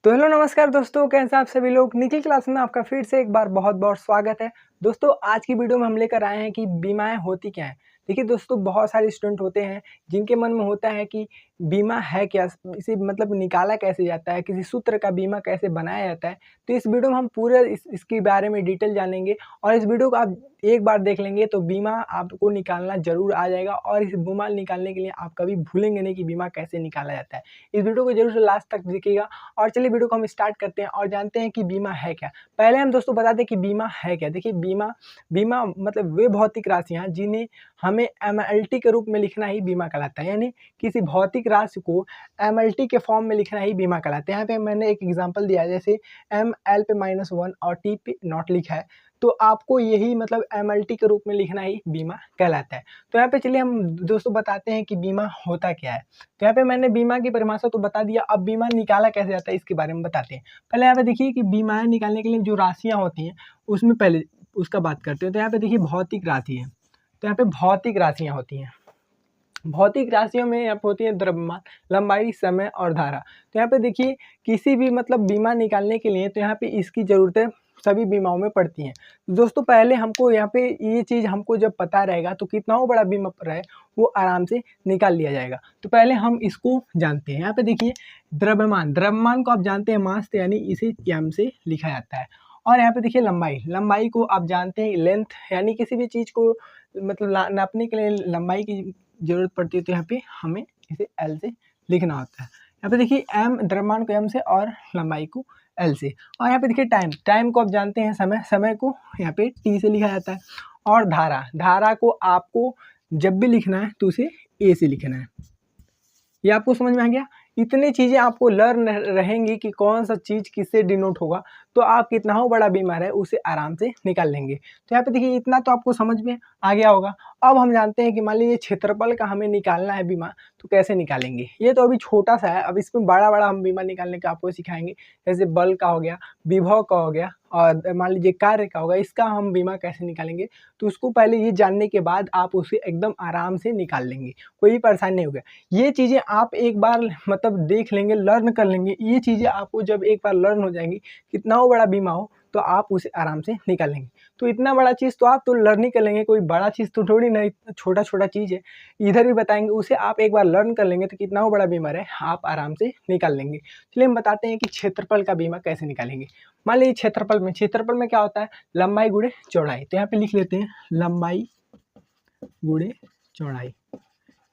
तो हेलो नमस्कार दोस्तों, कैसे आप सभी लोग। निखिल क्लास में आपका फिर से एक बार बहुत बहुत स्वागत है। दोस्तों आज की वीडियो में हम लेकर आए हैं कि बीमाएं होती क्या हैं। देखिए दोस्तों, बहुत सारे स्टूडेंट होते हैं जिनके मन में होता है कि बीमा है क्या, इसे मतलब निकाला कैसे जाता है, किसी सूत्र का बीमा कैसे बनाया जाता है। तो इस वीडियो में हम पूरे इसके बारे में डिटेल जानेंगे और इस वीडियो को आप एक बार देख लेंगे तो बीमा आपको निकालना जरूर आ जाएगा और इस बीमा निकालने के लिए आप कभी भूलेंगे नहीं कि बीमा कैसे निकाला जाता है। इस वीडियो को जरूर से लास्ट तक देखिएगा। और चलिए वीडियो को हम स्टार्ट करते हैं और जानते हैं कि बीमा है क्या। पहले हम दोस्तों बता दें कि बीमा है क्या। देखिए बीमा बीमा मतलब वे भौतिक राशियाँ जिन्हें हमें एमएलटी के रूप में लिखना ही बीमा कहलाता है। यानी किसी भौतिक राशि को एमएलटी के फॉर्म में लिखना ही बीमा कहलाता है। यहाँ पे मैंने एक एग्जांपल दिया है, जैसे एम एल पे -1 और टी पे नॉट लिखा है, तो आपको यही मतलब एमएलटी के रूप में लिखना ही बीमा कहलाता है। तो यहाँ पे चलिए हम दोस्तों बताते हैं कि बीमा होता क्या है। तो यहाँ पे मैंने बीमा की परिभाषा तो बता दिया, अब बीमा निकाला कैसे जाता है इसके बारे में बताते हैं। पहले यहाँ पे देखिए कि बीमाएं निकालने के लिए जो राशियाँ होती हैं उसमें पहले उसका बात करते हैं। तो यहाँ पे देखिए भौतिक राशि है, तो यहाँ पे भौतिक राशियाँ होती हैं। भौतिक राशियों में यहाँ पे होती है द्रव्यमान, लंबाई, समय और धारा। तो यहाँ पे देखिए किसी भी मतलब बीमा निकालने के लिए तो यहाँ पे इसकी ज़रूरतें सभी बीमाओं में पड़ती हैं। दोस्तों पहले हमको यहाँ पे ये चीज़ हमको जब पता रहेगा तो कितना हो बड़ा बीमा रहे वो आराम से निकाल लिया जाएगा। तो पहले हम इसको जानते हैं। यहाँ पे देखिए द्रव्यमान, द्रव्यमान को आप जानते हैं मास से, यानी इसे एम से लिखा जाता है। और यहाँ पे देखिए लंबाई, लंबाई को आप जानते हैं लेंथ, यानी किसी भी चीज़ को मतलब नापने के लिए लंबाई की ज़रूरत पड़ती है, तो यहाँ पे हमें इसे एल से लिखना होता है। यहाँ पे देखिए एम, द्रव्यमान को एम से और लंबाई को एल से। और यहाँ पे देखिए टाइम, टाइम को आप जानते हैं समय, समय को यहाँ पे टी से लिखा जाता है। और धारा, धारा को आपको जब भी लिखना है तो उसे ए से लिखना है। ये आपको समझ में आ गया। इतनी चीज़ें आपको लर्न रहेंगी कि कौन सा चीज़ किससे डिनोट होगा, तो आप कितना हो बड़ा बीमार है उसे आराम से निकाल लेंगे। तो यहाँ पे देखिए इतना तो आपको समझ में आ गया होगा। अब हम जानते हैं कि मान लीजिए क्षेत्रफल का हमें निकालना है बीमा, तो कैसे निकालेंगे। ये तो अभी छोटा सा है, अब इसमें बड़ा बड़ा हम बीमा निकालने का आपको सिखाएंगे। जैसे बल का हो गया, विभव का हो गया और मान लीजिए कार्य का होगा, इसका हम बीमा कैसे निकालेंगे। तो उसको पहले ये जानने के बाद आप उसे एकदम आराम से निकाल लेंगे, कोई परेशानी नहीं होगा। ये चीज़ें आप एक बार मतलब देख लेंगे, लर्न कर लेंगे। ये चीज़ें आपको जब एक बार लर्न हो जाएंगी, कितना हो बड़ा बीमा हो, तो आप उसे आराम से निकाल लेंगे। तो इतना बड़ा चीज़ तो आप तो लर्न ही कर लेंगे, कोई बड़ा चीज़ तो थोड़ी ना, इतना छोटा छोटा चीज़ है। इधर भी बताएंगे, उसे आप एक बार लर्न कर लेंगे तो कितना हो बड़ा बीमार है आप आराम से निकाल लेंगे। चलिए हम बताते हैं कि क्षेत्रफल का बीमा कैसे निकालेंगे। मान लीजिए क्षेत्रफल में क्या होता है, लंबाई गुणे चौड़ाई। तो यहाँ पे लिख लेते हैं लंबाई गुणे चौड़ाई।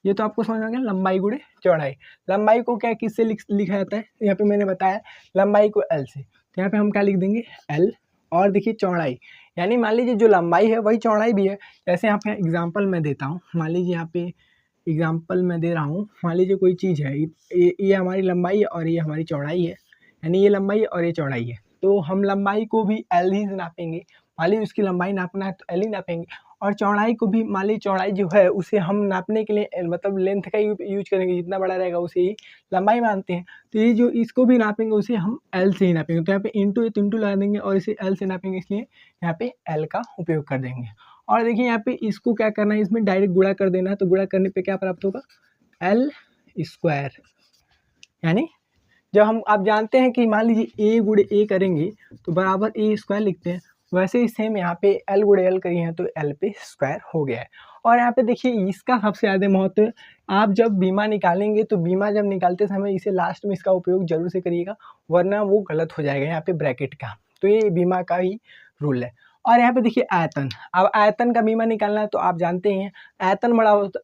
ये तो आपको समझ आ गया, लंबाई गुणे चौड़ाई। लंबाई को क्या किससे लिखा जाता है, यहाँ पे मैंने बताया लंबाई को एल से। तो यहाँ पे हम क्या लिख देंगे एल। और देखिए चौड़ाई, यानी मान लीजिए जो लंबाई है वही चौड़ाई भी है। जैसे यहाँ पे एग्जांपल मैं देता हूँ, मान लीजिए यहाँ पे एग्जांपल मैं दे रहा हूँ। मान लीजिए कोई चीज़ है, ये हमारी लंबाई है और ये हमारी चौड़ाई है, यानी ये लंबाई और ये चौड़ाई है। तो हम लंबाई को भी एल ही से नापेंगे। मान लीजिए उसकी लंबाई नापना है तो एल ही नापेंगे। और चौड़ाई को भी मान लीजिए चौड़ाई जो है उसे हम नापने के लिए मतलब लेंथ का यूज करेंगे, जितना बड़ा रहेगा उसे ही लंबाई मानते हैं। तो ये जो इसको भी नापेंगे उसे हम एल से ही नापेंगे। तो यहाँ पे इंटू है तो इंटू लगा देंगे और इसे एल से नापेंगे, इसलिए यहाँ पे एल का उपयोग कर देंगे। और देखिए यहाँ पे इसको क्या करना है, इसमें डायरेक्ट गुणा कर देना है। तो गुणा करने पे क्या प्राप्त होगा, एल स्क्वायर। यानी जब हम आप जानते हैं कि मान लीजिए ए गुणे ए करेंगे तो बराबर ए स्क्वायर लिखते हैं, वैसे ही सेम यहाँ पे एल गुणे एल करी है तो एल पे स्क्वायर हो गया है। और यहाँ पे देखिए इसका सबसे ज़्यादा महत्व है। आप जब बीमा निकालेंगे तो बीमा जब निकालते समय इसे लास्ट में इसका उपयोग जरूर से करिएगा, वरना वो गलत हो जाएगा यहाँ पे ब्रैकेट का। तो ये बीमा का ही रूल है। और यहाँ पे देखिए आयतन, अब आयतन का बीमा निकालना है तो आप जानते हैं आयतन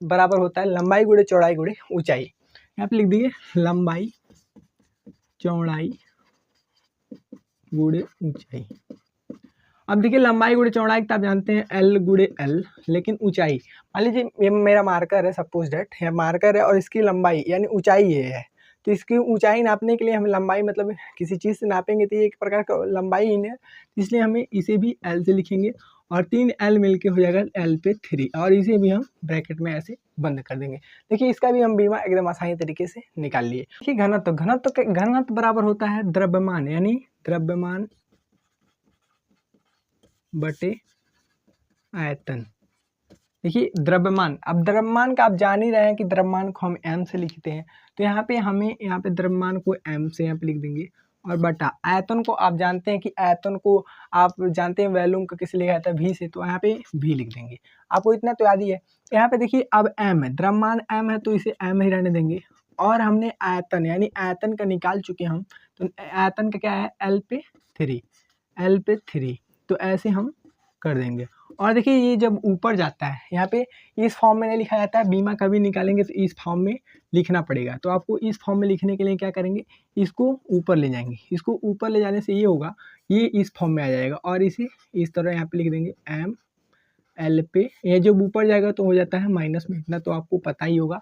बराबर होता है लंबाई गुणे चौड़ाई गुणे ऊंचाई। यहाँ पे लिख दीजिए लंबाई चौड़ाई गुणे ऊंचाई। अब देखिए लंबाई गुणे चौड़ाई आप जानते हैं एल गुणे एल, लेकिन ऊंचाई मान लीजिए ये मेरा मार्कर है, सपोज डेट यह मार्कर है और इसकी लंबाई यानी ऊंचाई ये है। तो इसकी ऊंचाई नापने के लिए हमें लंबाई मतलब किसी चीज़ से नापेंगे तो ये एक प्रकार का लंबाई ही है, इसलिए हमें इसे भी एल से लिखेंगे और 3 एल मिलके हो जाएगा एल पे 3, और इसे भी हम ब्रैकेट में ऐसे बंद कर देंगे। देखिए इसका भी हम बीमा एकदम आसानी तरीके से निकाल लिए। देखिए घनत्व बराबर होता है द्रव्यमान, यानी द्रव्यमान बटे आयतन। देखिए द्रव्यमान, अब द्रव्यमान का आप जान ही रहे हैं कि द्रव्यमान को हम एम से लिखते हैं। तो यहाँ पे हमें यहाँ पे द्रव्यमान को एम से यहाँ पे लिख देंगे और बटा आयतन को आप जानते हैं कि आयतन को आप जानते हैं वॉल्यूम का किस लिखा जाता है v से, तो यहाँ पे v लिख देंगे। आपको इतना तो याद ही है। यहाँ पे देखिए अब m है, द्रव्यमान m है तो इसे m ही रहने देंगे। और हमने आयतन यानी आयतन का निकाल चुके हम, तो आयतन का क्या है L पे 3, तो ऐसे हम कर देंगे। और देखिए ये जब ऊपर जाता है यहाँ पे इस फॉर्म में नहीं लिखा जाता है, बीमा कभी निकालेंगे तो इस फॉर्म में लिखना पड़ेगा। तो आपको इस फॉर्म में लिखने के लिए क्या करेंगे, इसको ऊपर ले जाएंगे। इसको ऊपर ले जाने से ये होगा, ये इस फॉर्म में आ जाएगा और इसे इस तरह यहाँ पे लिख देंगे एम एल पे। ये जब ऊपर जाएगा तो हो जाता है माइनस में, इतना तो आपको पता ही होगा,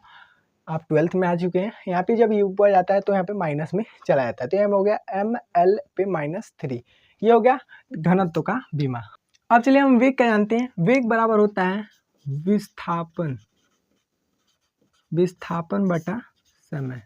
आप 12th में आ चुके हैं। यहाँ पे जब ये ऊपर जाता है तो यहाँ पे माइनस में चला जाता है, तो यहाँ हो गया एम एल पे -3। ये हो गया घनत्व का बीमा। अब चलिए हम वेग क्या जानते हैं। वेग बराबर होता है विस्थापन बटा समय।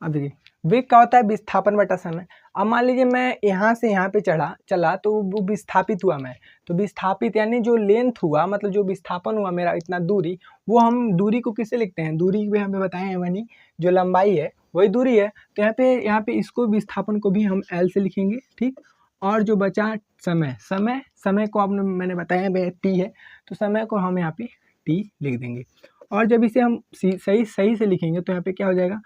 अब देखिए वेग क्या होता है, विस्थापन बटा समय। अब मान लीजिए मैं यहाँ से यहाँ पे चला तो वो विस्थापित हुआ मैं, तो विस्थापित यानी जो लेंथ हुआ, मतलब जो विस्थापन हुआ मेरा इतना दूरी, वो हम दूरी को किससे लिखते हैं, दूरी भी हमें बताए हैं यानी जो लंबाई है वही दूरी है। तो यहाँ पे इसको विस्थापन को भी हम L से लिखेंगे, ठीक। और जो बचा समय को आपने मैंने बताया t है, तो समय को हम यहाँ पे t लिख देंगे। और जब इसे हम सही से लिखेंगे तो यहाँ पे क्या हो जाएगा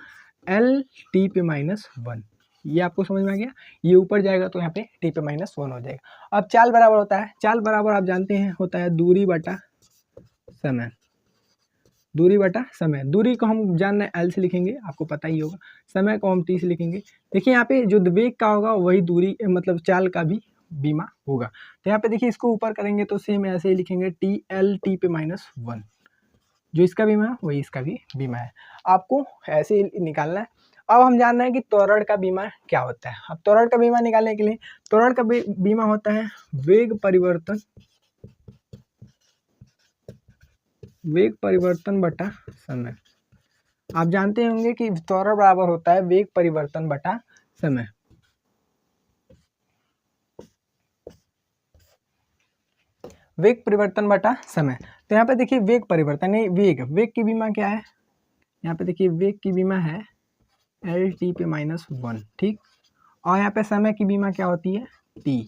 L t पे -1। ये आपको समझ में आ गया। ये ऊपर जाएगा तो यहाँ पे t पे -1 हो जाएगा। अब चाल बराबर होता है, चाल बराबर आप जानते हैं होता है दूरी बटा समय। दूरी को हम जानना है L से लिखेंगे, आपको पता ही होगा। समय को हम t से लिखेंगे। देखिए यहाँ पे जो वेग का होगा वही दूरी मतलब चाल का भी बीमा होगा। तो यहाँ पे देखिए इसको ऊपर करेंगे तो सेम ऐसे ही लिखेंगे TL t पे -1। जो इसका बीमा है वही इसका भी बीमा है, आपको ऐसे ही निकालना है। अब हम जानना है कि त्वरण का बीमा क्या होता है। अब त्वरण का बीमा निकालने के लिए त्वरण का बीमा होता है वेग परिवर्तन बटा समय। आप जानते होंगे कि त्वरण बराबर होता है वेग परिवर्तन बटा समय। वेग परिवर्तन बटा समय। तो यहाँ पे देखिए वेग परिवर्तन है, वेग की बीमा क्या है, यहाँ पे देखिए वेग की बीमा है L t पे -1, ठीक। और यहाँ पे समय की बीमा क्या होती है t।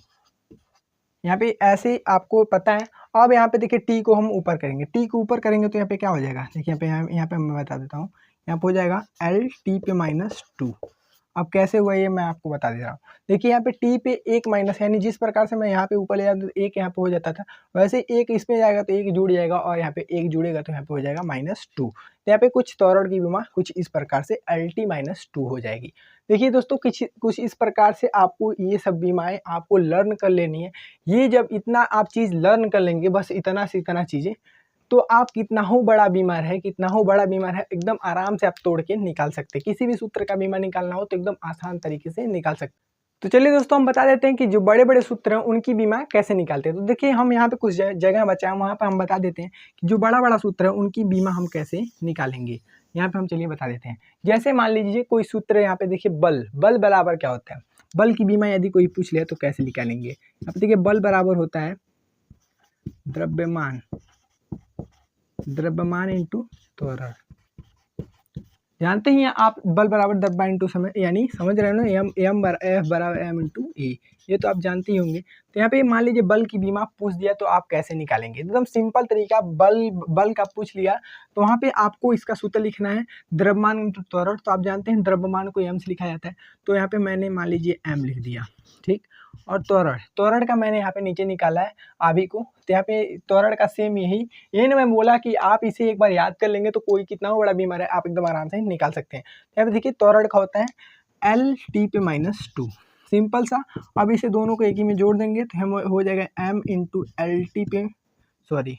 यहाँ पे ऐसे आपको पता है। अब यहाँ पे देखिए t को हम ऊपर करेंगे, t को ऊपर करेंगे तो यहाँ पे क्या हो जाएगा, देखिए यहाँ पे मैं बता देता हूँ। यहाँ पे हो जाएगा L t पे -2। अब कैसे हुआ ये मैं आपको बता दे रहा हूँ। देखिए यहाँ पे t पे एक माइनस, यानी जिस प्रकार से मैं यहाँ पे ऊपर ले जाता तो एक यहाँ पे हो जाता था, वैसे एक इसमें जाएगा तो एक जुड़ जाएगा और यहाँ पे एक जुड़ेगा तो यहाँ पे हो जाएगा -2। तो यहाँ पे कुछ त्वरण की बीमा कुछ इस प्रकार से LT -2 हो जाएगी। देखिए दोस्तों कुछ इस प्रकार से आपको ये सब बीमाएं आपको लर्न कर लेनी है। ये जब इतना आप चीज़ लर्न कर लेंगे, बस इतना से इतना चीज़ें, तो आप कितना हो बड़ा बीमार है एकदम आराम से आप तोड़ के निकाल सकते हैं। किसी भी सूत्र का बीमा निकालना हो तो एकदम आसान तरीके से निकाल सकते हैं। तो चलिए दोस्तों हम बता देते हैं कि जो बड़े बड़े सूत्र हैं उनकी बीमा कैसे निकालते हैं। तो देखिए हम यहाँ पे कुछ जगह बचा है, वहाँ पर हम बता देते हैं कि जो बड़ा बड़ा सूत्र है उनकी बीमा हम कैसे निकालेंगे। यहाँ पे हम चलिए बता देते हैं। जैसे मान लीजिए कोई सूत्र है, यहाँ पे देखिए बल बराबर क्या होता है, बल की बीमा यदि कोई पूछ लिया तो कैसे निकालेंगे। यहाँ पे देखिए बल बराबर होता है द्रव्यमान इंटू त्वरण। जानते ही हैं आप बल बराबर द्रव्यमान इंटू समय, यानी समझ रहे हो ना, F बराबर m इंटू ए, ये तो आप जानते ही होंगे। तो यहाँ पे मान लीजिए बल की बीमा पूछ दिया तो आप कैसे निकालेंगे। एकदम सिंपल तरीका, बल का पूछ लिया तो वहाँ पे आपको इसका सूत्र लिखना है द्रव्यमान इंटू त्वरण। तो आप जानते हैं द्रव्यमान को m से लिखा जाता है, तो यहाँ पे मैंने मान लीजिए m लिख दिया, ठीक। और त्वरण का मैंने यहाँ पे नीचे निकाला है आभी को, तो यहाँ पे त्वरण का सेम यही ना मैं बोला कि आप इसे एक बार याद कर लेंगे तो कोई कितना बड़ा बीमार है आप एकदम आराम से निकाल सकते हैं। यहाँ पे देखिए त्वरण का होता है L t पे -2, सिंपल सा। अब इसे दोनों को एक ही में जोड़ देंगे तो हम हो जाएगा m इंटू एल टी पे, सॉरी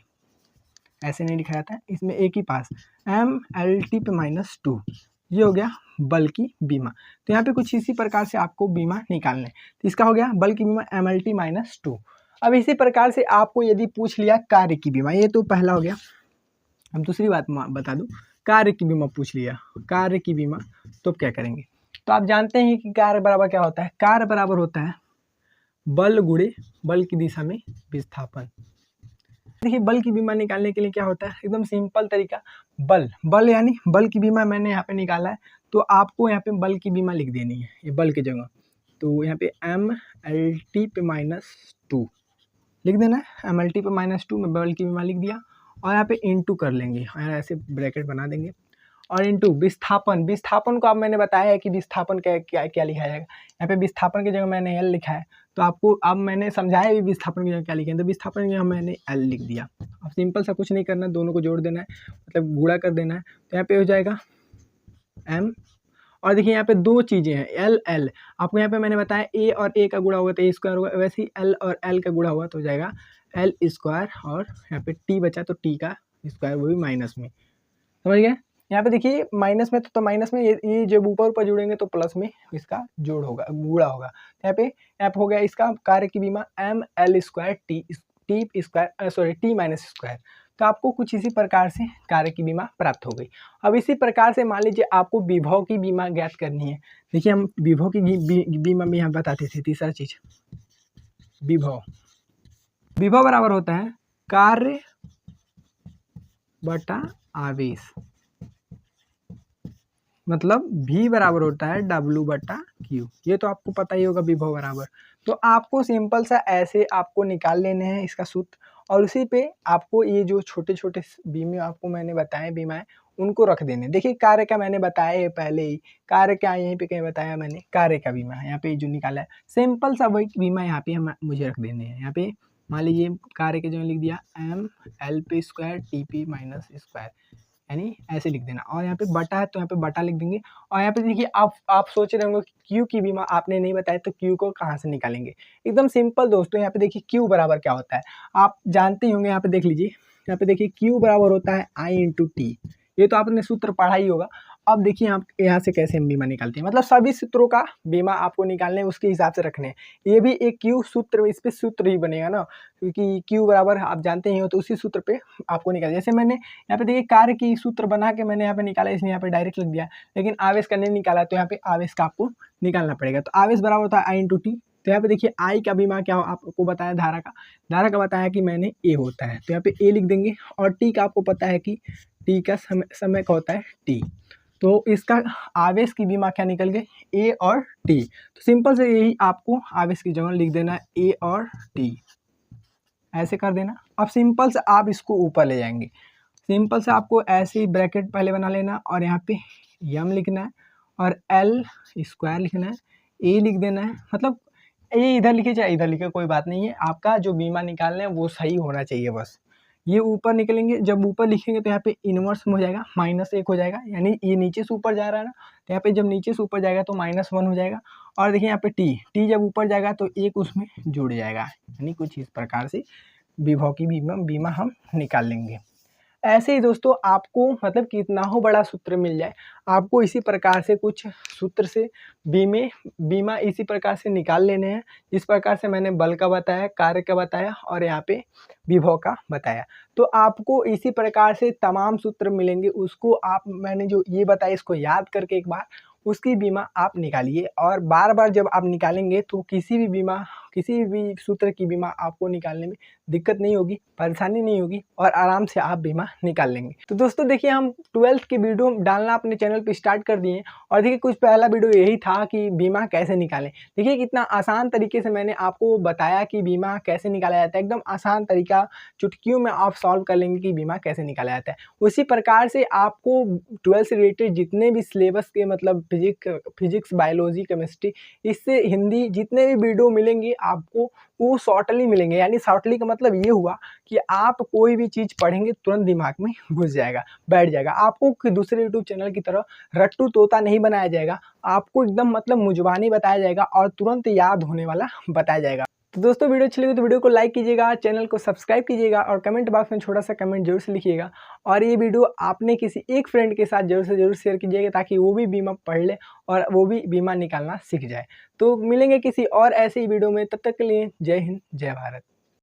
ऐसे नहीं लिखा जाता है, इसमें एक ही पास m L t पे -2। ये हो गया बल की बीमा। तो यहाँ पे कुछ इसी प्रकार से आपको बीमा निकालना है। तो इसका हो गया बल की बीमा MLT -2। अब इसी प्रकार से आपको यदि पूछ लिया कार्य की बीमा, ये तो पहला हो गया। अब दूसरी बात बता दूं, कार्य की बीमा पूछ लिया, कार्य की बीमा तो क्या करेंगे। तो आप जानते हैं कि कार्य बराबर क्या होता है, कार्य बराबर होता है बल गुणे बल की दिशा में विस्थापन। देखिए बल की बीमा निकालने के लिए क्या होता है, एकदम सिंपल तरीका, बल यानी बल की बीमा मैंने यहाँ पे निकाला है तो आपको यहाँ पे बल की बीमा लिख देनी है, ये बल की जगह। तो यहाँ पे MLT पे -2 लिख देना है, MLT पे -2 में बल की बीमा लिख दिया और यहाँ पे इंटू कर लेंगे, ऐसे ब्रैकेट बना देंगे और इंटू विस्थापन। विस्थापन को अब मैंने बताया है कि विस्थापन क्या लिखा जाएगा। यहाँ पे विस्थापन की जगह मैंने L लिखा है, तो आपको अब मैंने समझाया भी विस्थापन की जगह क्या लिखें, तो विस्थापन की जगह मैंने L लिख दिया। अब सिंपल सा कुछ नहीं करना, दोनों को जोड़ देना है, मतलब गुणा कर देना है। तो यहाँ पे हो जाएगा M, और देखिए यहाँ पे दो चीज़ें हैं L आपको यहाँ पे मैंने बताया A और A का गुणा होगा तो A स्क्वायर होगा, वैसे ही L और L का गुणा हुआ तो हो जाएगा L स्क्वायर, और यहाँ पे T बचा तो T का स्क्वायर, वो भी माइनस में, समझ गए। यहाँ पे देखिए माइनस में तो माइनस में ये जब ऊपर जुड़ेंगे तो प्लस में इसका जोड़ होगा, गुणा होगा। तो यहाँ पे हो गया इसका कार्य की बीमा ML square T minus square. तो आपको कुछ इसी प्रकार से कार्य की बीमा प्राप्त हो गई। अब इसी प्रकार से मान लीजिए आपको विभव की बीमा ज्ञात करनी है। देखिए हम विभव की बीमा में यहाँ बताते थे, तीसरा चीज विभव बराबर होता है कार्य बटा आवेश, मतलब V बराबर होता है W बटा Q। ये तो आपको पता ही होगा विभव बराबर। तो आपको सिंपल सा ऐसे आपको निकाल लेने हैं इसका सूत्र, और उसी पे आपको ये जो छोटे छोटे बीमे आपको मैंने बताए बीमाएं उनको रख देने। देखिए कार्य का मैंने बताया है पहले ही, कार्य का यहीं पे कहीं बताया मैंने, कार्य का बीमा यहाँ पे जो निकाला है सिंपल सा वही बीमा यहाँ पे मुझे रख देने हैं। यहाँ पे मान लीजिए कार्य के जो लिख दिया ML square TP minus square, यानी ऐसे लिख देना, और यहाँ पे बटा है तो यहाँ पे बटा लिख देंगे। और यहाँ पे देखिए आप सोच रहे होंगे क्यू की बीमा आपने नहीं बताया तो क्यू को कहाँ से निकालेंगे। एकदम सिंपल दोस्तों, यहाँ पे देखिए क्यू बराबर क्या होता है आप जानते ही होंगे। यहाँ पे देख लीजिए, यहाँ पे देखिए क्यू बराबर होता है I इंटू टी, ये तो आपने सूत्र पढ़ा ही होगा। अब देखिए आप यहाँ से कैसे हम बीमा निकालते हैं, मतलब सभी सूत्रों का बीमा आपको निकालने उसके हिसाब से रखने हैं। ये भी एक क्यू सूत्र, इस पे सूत्र ही बनेगा ना, क्योंकि क्यू बराबर आप जानते ही हो, तो उसी सूत्र पे आपको निकाल। जैसे मैंने यहाँ पे देखिए कार्य की सूत्र बना के मैंने यहाँ पे निकाला, इसलिए यहाँ पे डायरेक्ट लिख दिया, लेकिन आवेश का नहीं निकाला, तो यहाँ पे आवेश का आपको निकालना पड़ेगा। तो आवेश बराबर होता है I इंटू टी। तो यहाँ पे देखिए I का बीमा क्या हो आपको बताया, धारा का बताया कि मैंने A होता है, तो यहाँ पे A लिख देंगे। और T का आपको पता है कि T का समय का होता है T, तो इसका आवेश की बीमा क्या निकल गई A और T। तो सिंपल से यही आपको आवेश की जगह लिख देना है A और T, ऐसे कर देना। अब सिंपल से आप इसको ऊपर ले जाएंगे, सिंपल से आपको ऐसे ही ब्रैकेट पहले बना लेना और यहाँ पे M लिखना है और L स्क्वायर लिखना है, A लिख देना है, मतलब ये इधर लिखे चाहे इधर लिखे कोई बात नहीं है, आपका जो बीमा निकालना है वो सही होना चाहिए बस। ये ऊपर निकलेंगे, जब ऊपर लिखेंगे तो यहाँ पे इनवर्स में हो जाएगा, -1 हो जाएगा, यानी ये नीचे से ऊपर जा रहा है ना, तो यहाँ पे जब नीचे से ऊपर जाएगा तो -1 हो जाएगा। और देखिए यहाँ पे टी जब ऊपर जाएगा तो एक उसमें जुड़ जाएगा, यानी कुछ इस प्रकार से विभव की बीमा हम निकाल लेंगे। ऐसे ही दोस्तों आपको मतलब कितना हो बड़ा सूत्र मिल जाए, आपको इसी प्रकार से कुछ सूत्र से बीमा इसी प्रकार से निकाल लेने हैं, जिस प्रकार से मैंने बल का बताया, कार्य का बताया और यहाँ पे विभव का बताया। तो आपको इसी प्रकार से तमाम सूत्र मिलेंगे, उसको आप मैंने जो ये बताया इसको याद करके एक बार उसकी बीमा आप निकालिए, और बार बार जब आप निकालेंगे तो किसी भी सूत्र की बीमा आपको निकालने में दिक्कत नहीं होगी, परेशानी नहीं होगी, और आराम से आप बीमा निकाल लेंगे। तो दोस्तों देखिए हम 12th के वीडियो डालना अपने चैनल पे स्टार्ट कर दिए, और देखिए कुछ पहला वीडियो यही था कि बीमा कैसे निकालें। देखिए कितना आसान तरीके से मैंने आपको बताया कि बीमा कैसे निकाला जाता है, एकदम आसान तरीका, चुटकियों में आप सॉल्व कर लेंगे कि बीमा कैसे निकाला जाता है। उसी प्रकार से आपको 12 से रिलेटेड जितने भी सिलेबस के मतलब फिजिक्स, बायोलॉजी, केमिस्ट्री, इससे हिंदी जितने भी वीडियो मिलेंगे आपको वो शॉर्टली मिलेंगे। यानी शॉर्टली का मतलब ये हुआ कि आप कोई भी चीज़ पढ़ेंगे तुरंत दिमाग में घुस जाएगा, बैठ जाएगा। आपको दूसरे यूट्यूब चैनल की तरह रट्टू तोता नहीं बनाया जाएगा, आपको एकदम मतलब मुजबानी बताया जाएगा और तुरंत याद होने वाला बताया जाएगा। तो दोस्तों वीडियो अच्छी लगी तो वीडियो को लाइक कीजिएगा, चैनल को सब्सक्राइब कीजिएगा और कमेंट बॉक्स में छोटा सा कमेंट जरूर से लिखिएगा। और ये वीडियो आपने किसी एक फ्रेंड के साथ जरूर से जरूर शेयर कीजिएगा, ताकि वो भी बीमा पढ़ ले और वो भी बीमा निकालना सीख जाए। तो मिलेंगे किसी और ऐसे ही वीडियो में, तब तक के लिए जय हिंद, जय भारत।